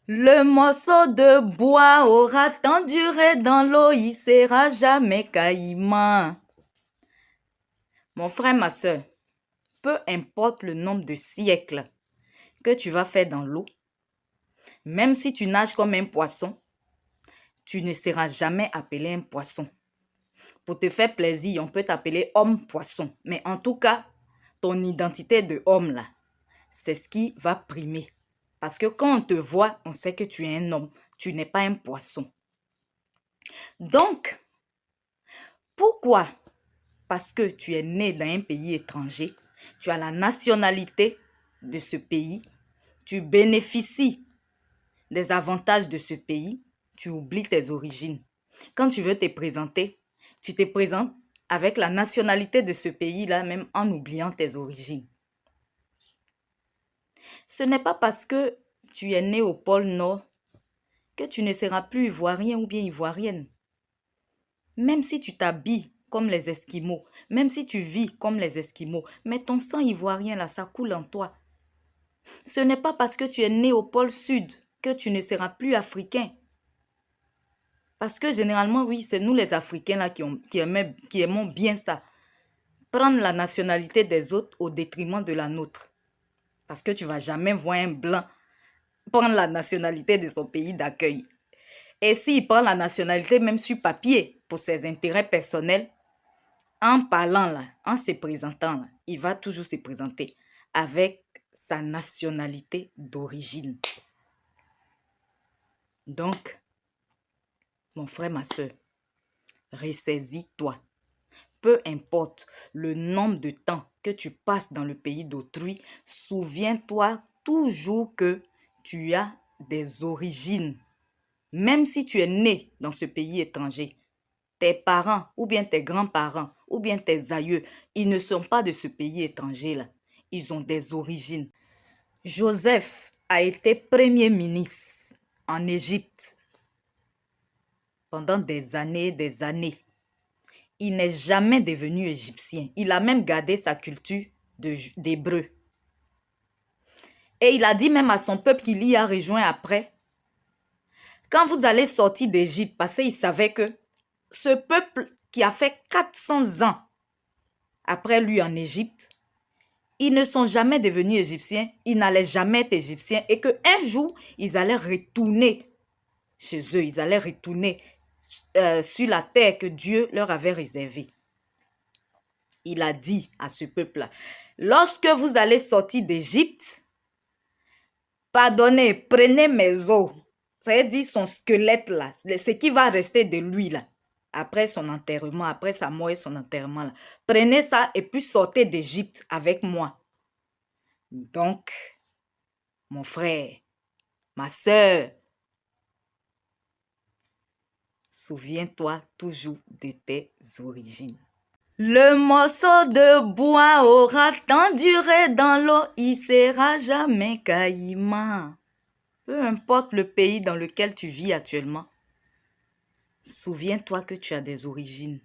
Le morceau de bois aura tant duré dans l'eau, il sera jamais caïman. Mon frère, ma soeur, peu importe le nombre de siècles que tu vas faire dans l'eau, même si tu nages comme un poisson, tu ne seras jamais appelé un poisson. Pour te faire plaisir, on peut t'appeler homme-poisson. Mais en tout cas, ton identité de homme là, c'est ce qui va primer. Parce que quand on te voit, on sait que tu es un homme. Tu n'es pas un poisson. Donc, pourquoi? Parce que tu es né dans un pays étranger, tu as la nationalité de ce pays, tu bénéficies des avantages de ce pays, tu oublies tes origines. Quand tu veux te présenter, tu te présentes avec la nationalité de ce pays-là, même en oubliant tes origines. Ce n'est pas parce que tu es né au pôle Nord que tu ne seras plus ivoirien ou bien ivoirienne. Même si tu t'habilles comme les Esquimaux, même si tu vis comme les Esquimaux, mais ton sang ivoirien là, ça coule en toi. Ce n'est pas parce que tu es né au pôle Sud que tu ne seras plus africain. Parce que généralement, oui, c'est nous les Africains là qui aimons bien ça. Prendre la nationalité des autres au détriment de la nôtre. Parce que tu ne vas jamais voir un blanc prendre la nationalité de son pays d'accueil. Et s'il prend la nationalité même sur papier pour ses intérêts personnels, en parlant là, en se présentant là, il va toujours se présenter avec sa nationalité d'origine. Donc, mon frère, ma soeur, ressaisis-toi. Peu importe le nombre de temps que tu passes dans le pays d'autrui, souviens-toi toujours que tu as des origines. Même si tu es né dans ce pays étranger, tes parents ou bien tes grands-parents ou bien tes aïeux, ils ne sont pas de ce pays étranger-là. Ils ont des origines. Joseph a été premier ministre en Égypte pendant des années et des années. Il n'est jamais devenu égyptien. Il a même gardé sa culture d'hébreu. Et il a dit même à son peuple qu'il y a rejoint après. Quand vous allez sortir d'Égypte, parce qu'il savait que ce peuple qui a fait 400 ans après lui en Égypte, ils ne sont jamais devenus égyptiens, ils n'allaient jamais être égyptiens et qu'un jour, ils allaient retourner chez eux, ils allaient retourner sur la terre que Dieu leur avait réservée. Il a dit à ce peuple-là, lorsque vous allez sortir d'Égypte, pardonnez, prenez mes os, c'est-à-dire son squelette là, ce qui va rester de lui là, après son enterrement, après sa mort et son enterrement là. Prenez ça et puis sortez d'Égypte avec moi. Donc, mon frère, ma soeur, souviens-toi toujours de tes origines. Le morceau de bois aura tant duré dans l'eau, il sera jamais caïman. Peu importe le pays dans lequel tu vis actuellement, souviens-toi que tu as des origines.